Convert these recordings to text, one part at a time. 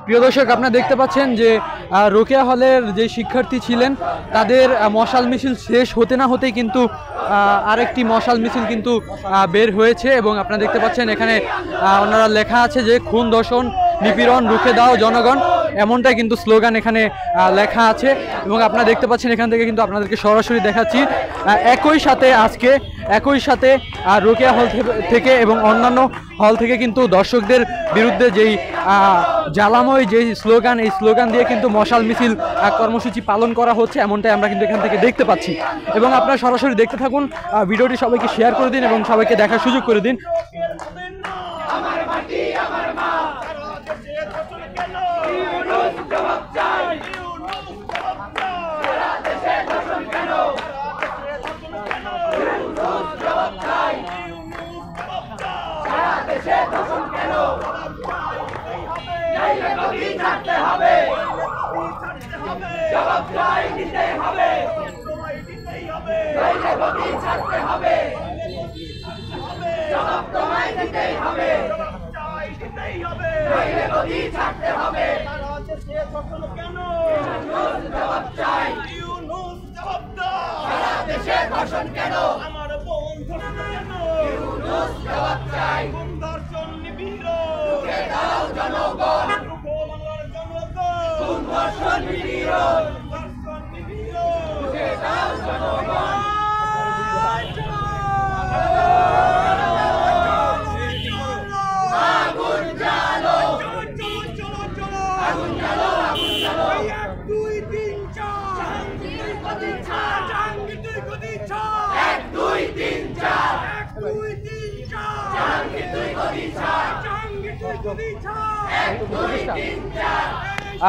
প্রিয় দর্শক, আপনারা দেখতে পাচ্ছেন যে রোকেয়া হলের যে শিক্ষার্থী ছিলেন তাদের মশাল মিছিল শেষ হতে না হতেই কিন্তু আরেকটি মশাল মিছিল কিন্তু বের হয়েছে এবং আপনারা দেখতে পাচ্ছেন এখানে ওনারা লেখা আছে যে খুন ধর্ষণ নিপীড়ন রুখে দাও জনগণ, এমনটাই কিন্তু স্লোগান এখানে লেখা আছে। এবং আপনারা দেখতে পাচ্ছেন এখান থেকে কিন্তু আপনাদেরকে সরাসরি দেখাচ্ছি। একই সাথে রোকেয়া হল থেকে এবং অন্যান্য হল থেকে কিন্তু দর্শকদের বিরুদ্ধে যেই জ্বালাময় যেই স্লোগান, এই স্লোগান দিয়ে কিন্তু মশাল মিছিল কর্মসূচি পালন করা হচ্ছে, এমনটাই আমরা কিন্তু এখান থেকে দেখতে পাচ্ছি। এবং আপনারা সরাসরি দেখতে থাকুন, ভিডিওটি সবাইকে শেয়ার করে দিন এবং সবাইকে দেখার সুযোগ করে দিন।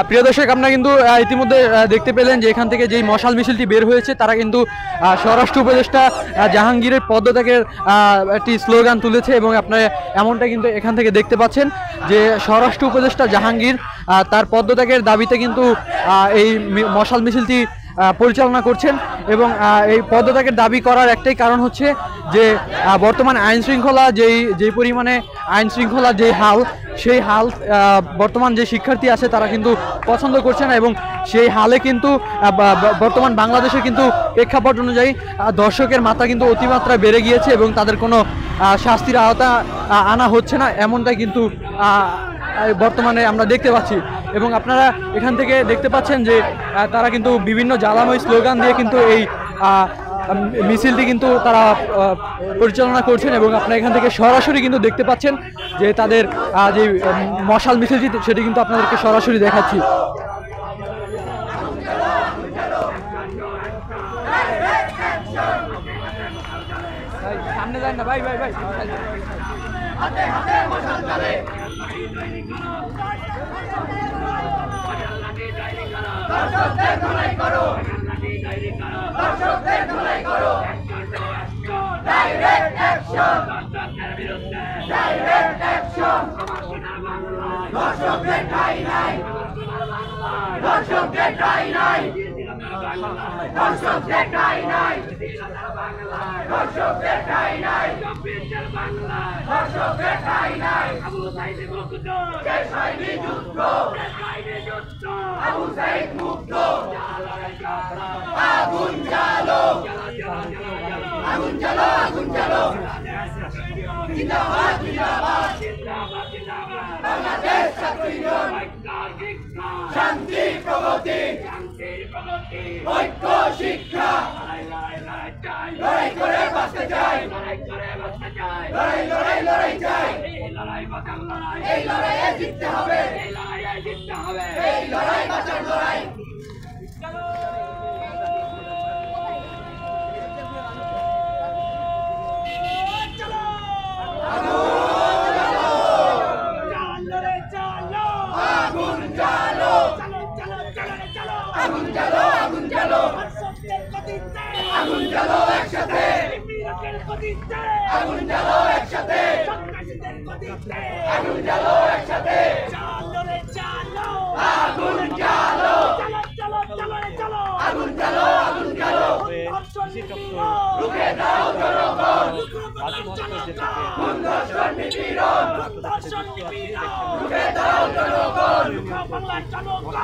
প্রিয় দর্শক, আপনারা কিন্তু ইতিমধ্যে দেখতে পেলেন যে এখান থেকে যেই মশাল মিছিলটি বের হয়েছে তারা কিন্তু স্বরাষ্ট্র উপদেষ্টা জাহাঙ্গীরের পদত্যাগের একটি স্লোগান তুলেছে এবং আপনারা এমনটা কিন্তু এখান থেকে দেখতে পাচ্ছেন যে স্বরাষ্ট্র উপদেষ্টা জাহাঙ্গীর তার পদত্যাগের দাবিতে কিন্তু এই মশাল মিছিলটি পরিচালনা করছেন। এবং এই পদত্যাগের দাবি করার একটাই কারণ হচ্ছে যে বর্তমান আইন শৃঙ্খলা যেই পরিমাণে আইন শৃঙ্খলার যে হাল, সেই হাল বর্তমান যে শিক্ষার্থী আছে তারা কিন্তু পছন্দ করছে না এবং সেই হালে কিন্তু বর্তমান বাংলাদেশের কিন্তু প্রেক্ষাপট অনুযায়ী দর্শকের মাত্রা কিন্তু অতিমাত্রায় বেড়ে গিয়েছে এবং তাদের কোনো শাস্তির আওতা আনা হচ্ছে না, এমনটাই কিন্তু বর্তমানে আমরা দেখতে পাচ্ছি। এবং আপনারা এখান থেকে দেখতে পাচ্ছেন যে তারা কিন্তু বিভিন্ন জ্বালাময় স্লোগান দিয়ে কিন্তু এই মিছিলটি কিন্তু তারা পরিচালনা করছেন এবং আপনারা এখান থেকে সরাসরি কিন্তু দেখতে পাচ্ছেন যে তাদের যে মশাল মিছিলটি সেটি কিন্তু আপনাদেরকে সরাসরি দেখাচ্ছি। সামনে যান না ভাই ভাই ভাই শান্তি প্রগতি ঐক্য শিক্ষা লড়াই করে বাঁচতে চাই, লড়াই লড়াই লড়াই চাই, এই লড়াইয়ে জিততে হবে, এই লড়াই বাঁচার লড়াই। আগুন জ্বালো একসাথে, আগুন জ্বালো একসাথে, আগুন জ্বালো একসাথে, আগুন জ্বালো, আগুন জ্বালো, আগুন জ্বালো, রুখে দাও জনগণ, খুন ধর্ষণ নিপীড়ন, রুখে দাও জনগণ। বাংলায় জনগণ,